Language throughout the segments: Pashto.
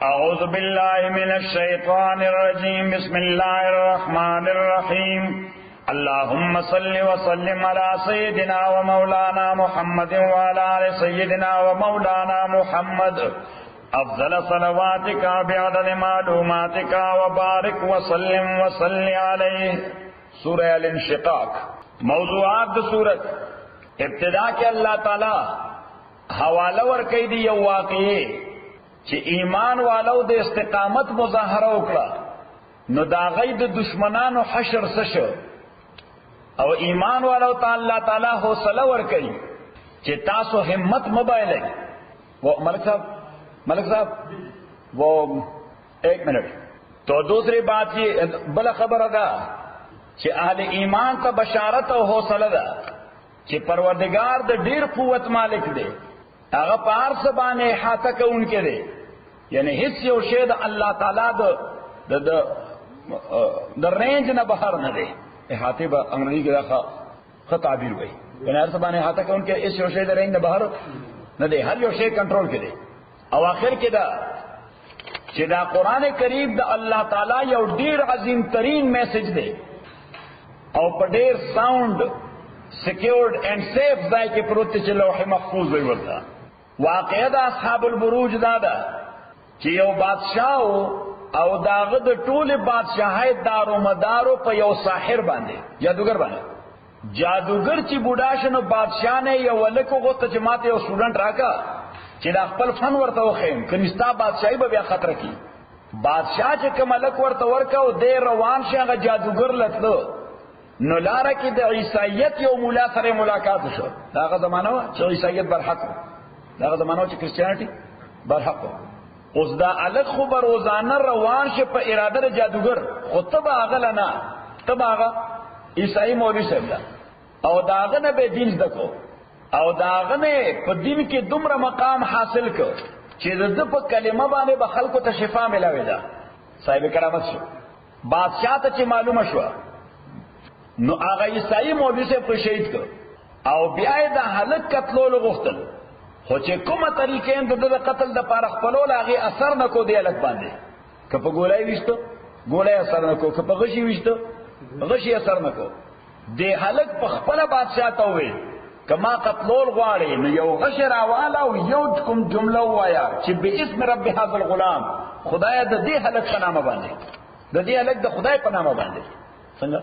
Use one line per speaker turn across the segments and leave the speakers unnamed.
اعوذ باللہ من الشیطان الرجیم بسم اللہ الرحمن الرحیم اللہم صل وسلم علی سیدنا و مولانا محمد وعلی آل سیدنا و مولانا محمد افضل صلواتک بعدد معلوماتک وبارک وسلم وصلی علیہ. سورہ الانشقاق. موضوعات دا سورت ابتدا کے اللہ تعالی حوالہ ورکی دی یو واقعی چی ایمان والو د استقامت مظاہرہ اکڑا نو دا غید دشمنان و حشر سشو او ایمان والو تا اللہ تعالی حوصلہ ورکی چی تاسو ہمت مبائلے. وہ ملک صاحب وہ ایک منٹ. تو دوسری بات یہ بلا خبر ادا چی اہل ایمان تا بشارت و حوصلہ دا چی پروردگار دا دیر قوت مالک دے اگا پار سبانے احاطہ کا ان کے دے، یعنی حصی و شید اللہ تعالیٰ دا رینج نہ بہر نہ دے. احاطے با انگریزی کے دا تعبیر ہوئی، یعنی ہر سبانے احاطہ کا ان کے حصی و شید رینج نہ بہر نہ دے، ہر یو شید کنٹرول کے دے. او آخر کے دا چی دا قرآن کریم دا اللہ تعالیٰ یو دیر عظیم ترین میسج دے او پا دیر ساؤنڈ سیکیورڈ اینڈ سیف ځای کې پروت چې لوح محفوظ وي ورته. واقعه د اصحاب البروج دا چې یو بادشاہ او داغه د ټوله بادشاہي دارو مدارو په یو ساحر باندې جادوگر باندې. جادوگر چې بوډا شنو بادشاہ نه یو ولکو غوته چې ماته یو سټوډنټ راکا چې دا خپل فن ورته وخیم کنيستا بادشاہي به بیا خطر کی. بادشاہ چې کوم ملک ورته ورکا او د روان شغه جادوگر لتلو نو لارا کی دا عیسائیت یو مولا سره ملاقات شو. داغه زمانہ چې عیسائیت برحق، داغه زمانہ چې کرسچیانټي برحق. اوس دا الګ خو به روزانه روان شي په اراده د جادوګر، خو تبا هغه نه تبا هغه عیسائی مولوی صاحب او داغه نه به دین دکو او داغه نه په دین کې دومره مقام حاصل کو چې د په کلمه باندې به خلکو ته شفا ملاوي دا صاحب کرامت شو. بادشاہ ته چې معلومه شو نو آغا عیسائی مولوی سے پر شہید کر او بیائی دا حلق قتلول غختل خو چه کم طریقین دا قتل دا پارخ پلول آغی اثر نکو دی حلق باندے. کپا گولائی ویشتو گولائی اثر نکو، کپا غشی ویشتو غشی اثر نکو. دی حلق پا خپل بادشاہ تا ہوئے کما قتلول غواری نو یو غش راوالا و یو کم جملہ وایا چی بی اسم رب حاضر الغلام خدای دا دی حلق پنامہ باندے، دا دی حلق دا خدای پنامہ باندے. سنگا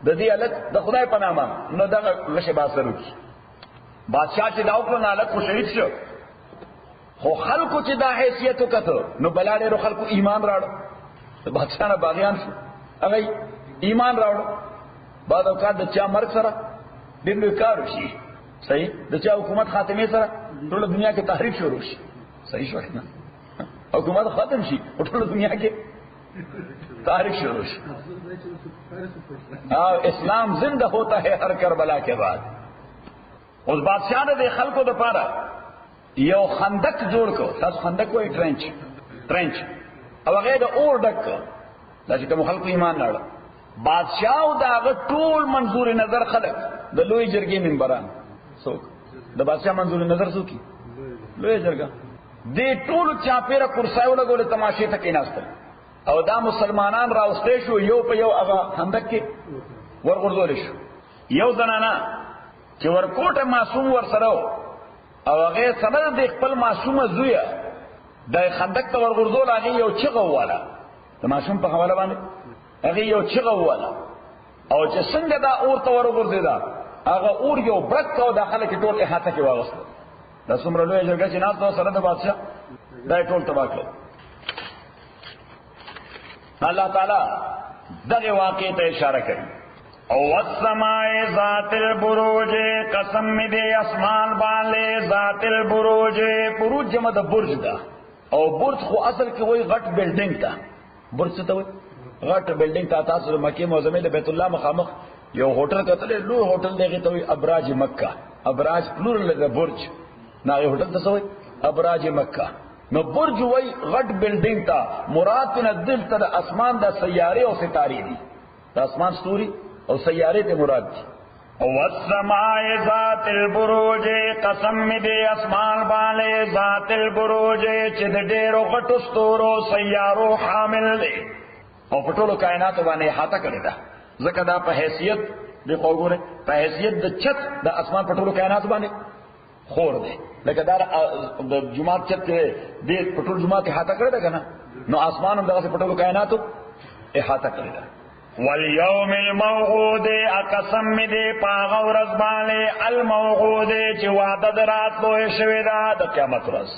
د دې الګ د خدای په نامه نو دغه غشه باسرو کی بادشاہ چې دا وکړ نه الګ خو شهید شو. خو خلکو چې دا حیثیت وکړو نو بلاړو خلکو ایمان راړو. بادشاہ نه باغیان شو هغه ایمان راړو. بعد اوقات د چا مرګ سره ډېر لوی کار شي، صحیح، د چا حکومت خاتمه سره ټول دنیا کې تحریک شروع شي، صحیح شو نه حکومت ختم شي ټول دنیا کې تاریخ شروع شي. اسلام زندہ ہوتا ہے ہر کربلا کے بعد. اس بادشاہ نے خلکو د پاره یو خندق جوړ کو، تاسو خندق کوئی ټرنچ او هغه د اور ډک دا چې کوم خلکو ایمان راړ. بادشاہ او داغه ټول منظور نظر خلق د لوی جرګې منبران څوک د بادشاہ منظور نظر څوک لوی جرګه دې ټول چاپیره کرسایو لګول تماشې ته کېناستل او دا مسلمانان راوستې شو یو په یو هغه خندق کې ورغورځول شو. یو زنانا چې ورکوټه معصوم ور سره او هغه سره د خپل معصومه زویا د خندق ته ورغورځول هغه یو چغه واله د معصوم په حواله باندې هغه یو چغه واله او چې څنګه دا اور ته ورغورځیدا هغه اور یو برک او داخله کې ټول احاطه کې واغست. دا څومره لوی جګړه چې ناس سره د بادشاہ دا ټول تباہ کړ. اللہ تعالی دغه واقع ته اشاره کوي. او والسماء ذات البروج، قسم می دے اسمان باندې ذات البروج. بروج جمع د برج دا او برج خو اصل کې وای غټ بلډینګ تا. برج څه ته وای؟ غټ بلډینګ تا. تاسو د مکه معظمه د بیت الله مخامخ یو هوټل کتل، لوی هوټل دیږي ته وای ابراج مکه. ابراج پلورل د برج نه هوټل ته وای ابراج مکه. نو برج وای غټ بلډینګ تا. مراد نه دل تر اسمان د سیاره او ستارې دي، د اسمان ستوري او سیاره ته مراد دي. والسماء ذات البروج قسم می دے اسمان والے ذات البروج چې د ډېرو غټو ستورو سیارو حامل دی او په ټولو کائنات باندې احاطه کړی ده. ځکه دا په حیثیت د وګوره په حیثیت د چت د اسمان په ټولو کائنات باندې خور دی. لکه دا د جمعات چت دې په ټولو جمعات احاطه کړی ده کنه، نو اسمان هم دغه په ټولو کائناتو احاطه کړی ده. والیوم الموعود اقسم می دے پاغ ورځ باندې الموعود چې وعده دراتلو شوی دا د قیامت ورځ.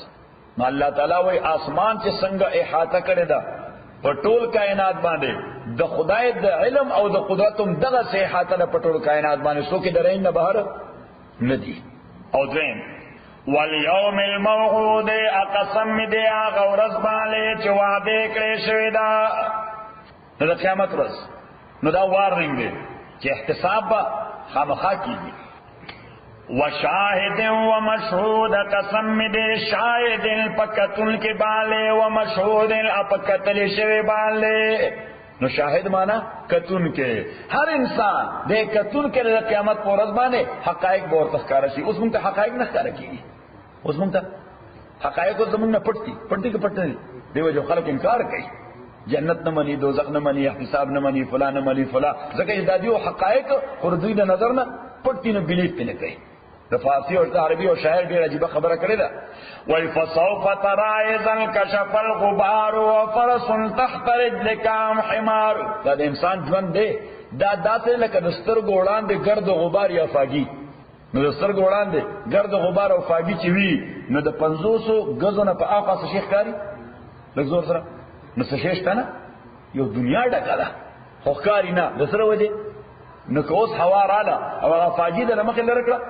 نو الله تعالی وای اسمان چې څنګه احاطه کړی ده په ټول کائنات باندې، د خدای د علم او د قدرتم دغه سه احاطه ده په ټول کائنات باندې، څوک درین نه بهر ندی. او دویم والیوم الموعود اقسم می دے هغه ورځ باندې چې وعده کړی شوی دا د قیامت ورځ. نو دا وارننګ دی چې احتساب به خامخا کیږي. وشاهد ومشهود قسم می دے شاهد پکتل کې بالے ومشهود اپکتل شوی بالے. نو شاهد مانا کتون کې هر انسان دې کتون کې د قیامت پر ورځ باندې حقایق به ورته ښکار شي. اوس موږ ته حقایق نه ښکار کیږي، اوس موږ ته حقایق زموږ نه پټ دي دیو جو خلک انکار کوي، جنت نه مني، دوزخ نه مني، احتساب نه مني، فلان نه مني، فلان. ځکه چې دا دیو حقایق خردوی د نظر نه پټ نه بلیف نه کوي. د فارسی او عربي او شاعر ډېر عجیب خبره کړې ده. وای فسوف ترى اذا كشف الغبار وفرس تحت رجلك حمار. دا د انسان ژوند دی دا داسې لکه د سترګو وړاندې ګرد غبار یا فاګي. نو د سترګو وړاندې ګرد غبار او فاګي چې وي نو د 500 غزو نه په اخا څه شي ښکاري لږ زور سره. نو څه شي شته نه، یو دنیا ډکه ده خو ښکاري نه. د سره وجه نو که اوس هوا رااله او هغه فاګي د مخې لره کړه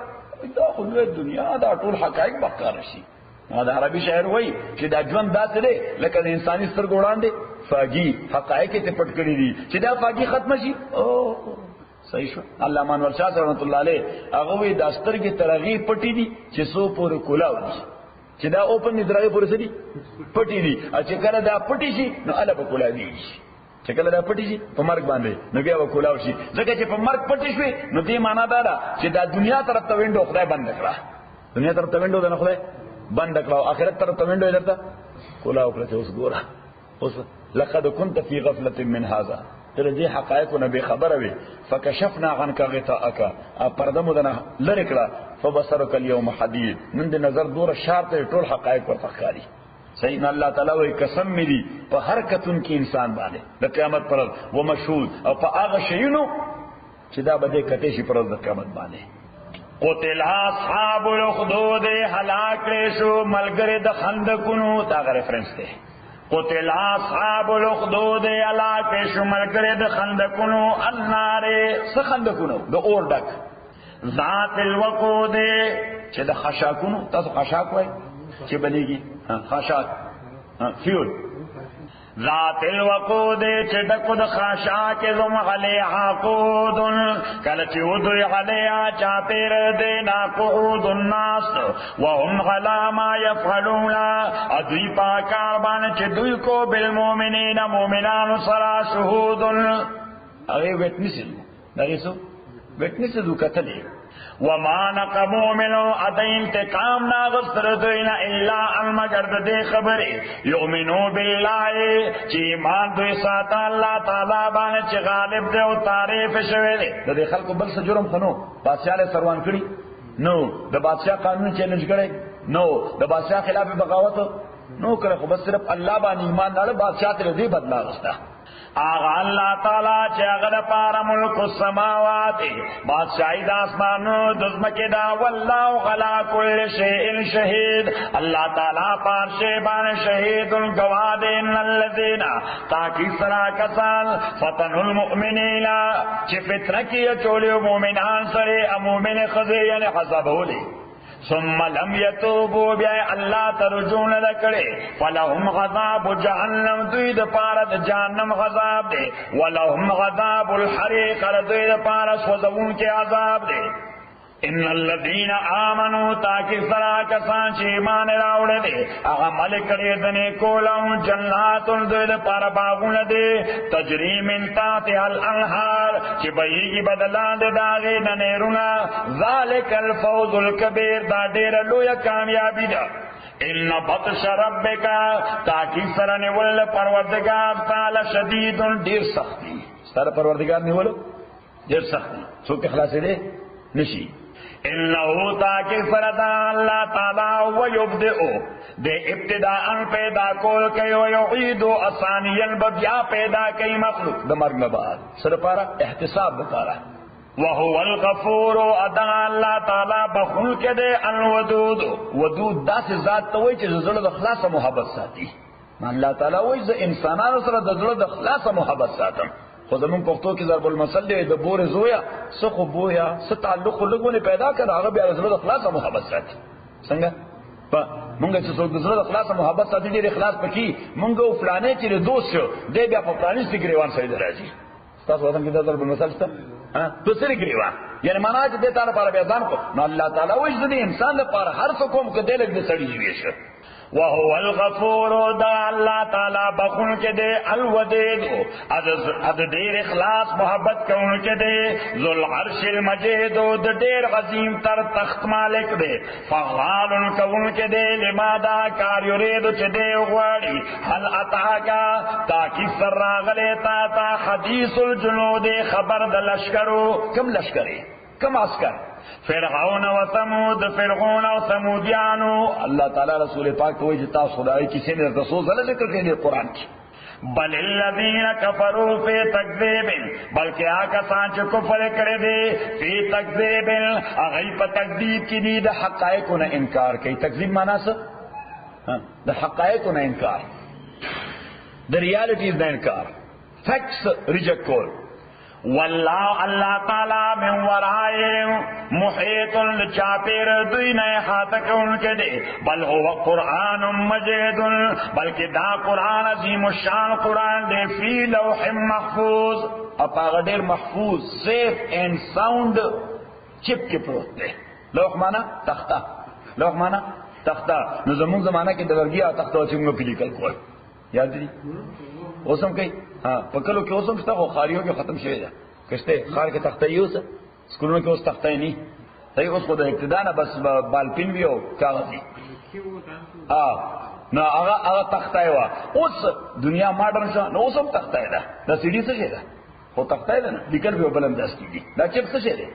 دا خو لوی دنیا دا ټول حقایق به ښکاره شي. دا عربي شاعر وایي چې دا ژوند داسې دی لکه د انساني سترګو وړاندې فاګي حقایق یې پټ کړي دي چې دا فاګي ختمه شي. صحیح شو. علامه انور شاه رحمت الله علیه هغه وی د سترګې ترغی پټی دي چې سو پورې کولاو دي، چې دا اوپن ندرغه پورې سدي پټی دي، چې کله دا پټی شي نو اله په کولا دي، چې کله دا پټی شي په مرګ باندې نو بیا وکولاو شي. ځکه چې په مرګ پټی شوی نو دې معنا دا ده چې دا دنیا طرف ته وینډو خدای بند کړه، دنیا طرف ته وینډو نه خدای بند کړه، آخرت طرف ته وینډو درته کولاو کړه. اوس ګوره اوس لقد كنت في غفلة من هذا، تر دې حقایقو نه به خبره وي. فکشفنا عنك غطاءك، پرده مو دنه لری کړه. فبصرك اليوم حديد، نن دې نظر دوره شارته ټول حقایق ورته ښکاري. صحیح نه. الله تعالی وی قسم می دی په هر کتون کې انسان باندې د قیامت پر و مشهود او په هغه شیونو چې دا به کته شي پر د قیامت باندې. قتل اصحاب الاخدود، هلاک شو ملګری د خندقونو، دا ریفرنس دی. قتل اصحاب الاخدود، هلاک شو ملګری د خندقونو، النار څه خندقونو د اور ډک، ذات الوقود چې د خشاکونو، تاسو خشاک وای چې بلیږي خاشاک فیول، ذات الوقود چې ډکو د خاشاک زم علیها قود، کله چې ودوی علیها چاپیر دینا قعود الناس وهم غلا ما یفعلون، ادوی پاکار باندې چې دوی کو بالمؤمنین مؤمنان سرا شهود، هغه ویټنسل دغه سو ویټنسل وکتلې. وما نقموا منه، اد انتقام ناغستر دوینا الا ان مگر دې خبره یؤمنو بالله چې ایمان دوی ساته الله تعالی باندې چې غالب دی او تعریف شوی دی. د دې خلکو بل څه جرم خنو، بادشاہ له سروان کړي نو، د بادشاہ قانون چیلنج کړي نو، د بادشاہ خلاف بغاوت نو کړ، خو بس صرف الله باندې ایمان لري، بادشاہ ته دې بدلا غستا. آغا اللہ تعالی چه اغد پارا ملک السماوات، بادشاہی دا اسمانو دزمکی دا، واللہ غلا کل شیئن شہید، اللہ تعالی پار شیبان شہید گواد ان اللذین تاکی سرا کسان فتن المؤمنین چه فتنکی چولی مومنان سرے مومن خزی یعنی حسب ہولی، ثم لم يتوبوا بیا اللہ ترجون لکڑے، فلهم غضاب جہنم، دوی دا پارا دا جہنم غضاب دے، ولهم غضاب الحریق، دوی دا پارا سوزون کے عذاب دے. ان الذين آمنوا تاکي سرا کسان چې ایمان راوړل دي هغه ملک کړي دنه کولم جنات ذل پر باغونه دي تجري من تحتها الانهار چې بهيږي بدلان دي داغه نهرونه ذالک الفوز الكبير دا ډېر لوی کامیابی ده ان بطش ربک تاکي سره نیول پروردگار تعالی شدید ډېر سختی سره پروردگار نیول ډېر سختی څوک خلاصې دي نشي انه تاکي فردا الله تعالی و يبدئ دے ابتداء پیدا کول کوي او يعيد ثانيا بیا پیدا کوي مخلوق د مرګ نه بعد سره پارا احتساب وکړه وهو الغفور ادا الله تعالی بخول کده الودود ودود داس ذات ته وای چې زړه د خلاصه محبت ساتي الله تعالی وای ز انسانانو سره د زړه د خلاصه محبت ساتم خو زمون پښتو کې ضرب المثل دی د بور زویا سخو بویا ست تعلق لګونه پیدا کړه هغه بیا زړه د خلاصه محبت ساتي څنګه په مونږ چې څوک د زړه د خلاصه محبت ساتي ډېر اخلاص پکې مونږ فلانه چې دوست شو دی بیا په پلانې سي ګریوان سره درځي تاسو وطن کې د ضرب المثل ست ها تو سره ګریوان یعنی معنا چې د تعالی لپاره بیا ځان کو نو الله تعالی وایي د انسان لپاره هر څه کوم کې د لګ د سړي وي شه وهو الغفور دا الله تعالی بخون کے دے الودید اد دیر اخلاص محبت کون کے دے ذل عرش المجید د دیر عظیم تر تخت مالک دے فعال کون کے دے لما دا کار یرید چ دے غواړي هل اتاکا تاکي سراغله تا حدیث الجنود خبر د لشکرو کم لشکری کم عسکر فرعون و ثمود فرعون و ثمودیانو اللہ تعالی رسول پاک تو جتا خدای کسی نے رسول صلی اللہ ذکر کے قرآن کی بل الذین کفروا فی تکذیب بلکہ آقا سانچ کفر کرے دے فی تکذیب اغیب تکذیب کی دی دا حقائق نہ انکار کی تکذیب مانا سا دا حقائق نہ انکار دا ریالٹیز نہ انکار فیکٹس ریجیکٹ کول والله الله تعالی من ورائهم محیط لچاپیر دوی نه احاطه کوونکی دی بل هو قرآن مجید بلکہ دا قرآن عظیم الشان قرآن دی فی لوح محفوظ اپا غدیر محفوظ سیف اینڈ ساؤنڈ چپ کے پروت دی لوح مانا تختہ لوح مانا تختہ نو زمون زمانہ کی دورگیا تختہ چنگو پی لیکل کوئی یاد دی اوسم کئی ہاں پکلو کې اوسم شته خو خاریو کې ختم شوی ده کشته خار کې تختې یوس سکولونو کې اوس تختې نه صحیح اوس خو د ابتدا نه بس بالپین ویو کاغذي نو هغه تختې وا اوس دنیا ماډرن شو نو اوسم تختې ده د سیډي څه شي ده خو تختې ده لیکل به بلنداز کیږي دا چپ څه شي ده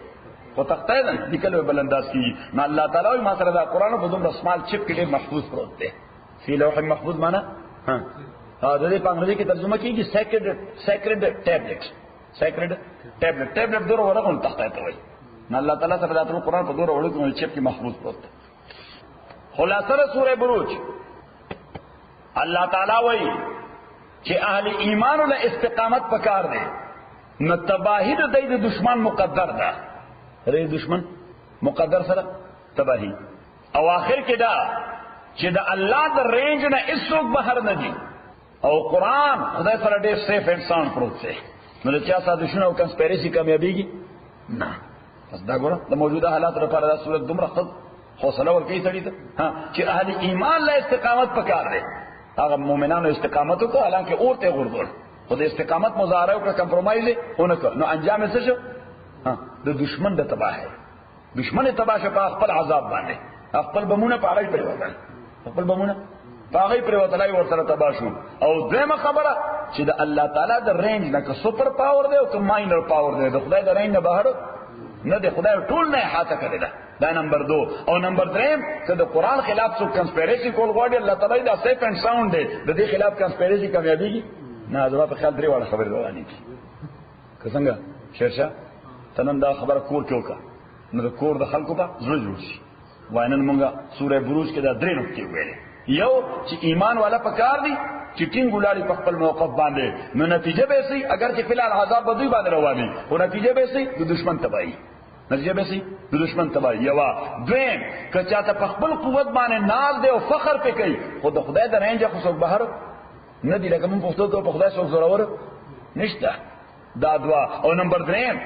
خو تختې ده لیکل به بلنداز کیږي نو الله تعالی ما سره دا قران په دومره سمال چپ کې محفوظ پروت ده فی لوح محفوظ معنا ها د دې په انګریزي کې ترجمه کیږي سیکرډ ټیبلټ دور ورغون تخته ته وایي نو الله تعالی سره د قرآن په دور ورغون چې په محفوظ پروت خلاصه سوره بروج الله تعالی وایي چې اهل ایمان له استقامت پکار دي نو تباہی د دشمن مقدر ده ری دشمن مقدر سره تباہی او اخر کې دا چې د الله د رینج نه هیڅوک بهر نه دي او قرآن خدای سره ډېر سیف اینڈ ساؤنڈ پروت دی نو چا سازشونه او کنسپیریسی کامیابیږي نه بس دا ګوره د موجوده حالات لپاره دا صورت دومره حوصله ورکوي سړي ته چې اهل ایمان له استقامت پکار دی هغه مؤمنانو استقامت وکړه حالانکه اورته غردول خو د استقامت مظاهره وکړه کمپرومایز ونه کړ نو انجام یې څه شو د دشمن د تباہی دشمن تباہ شو په خپل عذاب باندې خپل بمونه په اړه پریوتل خپل بمونه باغی پر وتلای ورته تباشو او دغه خبره چې د الله تعالی د رینج نه که سپر پاور دی او که ماینر پاور دی د خدای د رینج نه بهر نه د خدای ټول نه احاطه کړی دا نمبر 2 او نمبر 3 که د قران خلاف څوک کنسپیریسی کول غواړي الله تعالی دا سیف اینڈ ساؤنڈ دی د دې خلاف کنسپیریسی کامیابیږي نه زما په خیال درې واړه خبرې روانې دي که څنګه شیرشاه تنن دا خبره کور کې وکړه نو د کور د خلکو په زړه جوړ شي واینن مونږه سوره بروج کې دا درې نقطې ویلې یو چې ایمان والا پکار دي چې ټینګ ولاري په خپل موقف باندې نو نتیجه به سي اگر چې فلال عذاب بدوي باندې رواني او نتیجه به سي د دشمن تباہی نتیجه به سي د دشمن تباہی یوا دویم که چاته په خپل قوت باندې ناز دی او فخر پې کوي خو د خدای د رنجه خو څوک بهر نه دی لکه مونږ پښتو ته په خدای څوک زورور نشته دا دوا او نمبر 3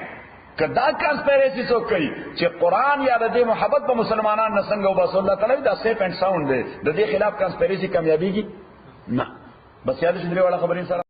کدا کانسپیریسی څوک کوي چې قران یا د محبت په مسلمانانو نه څنګه وبس الله تعالی دا سیف اینڈ ساوند دی د دې خلاف کانسپیریسی کامیابیږي نه بس یاد شې درې والا خبرې سره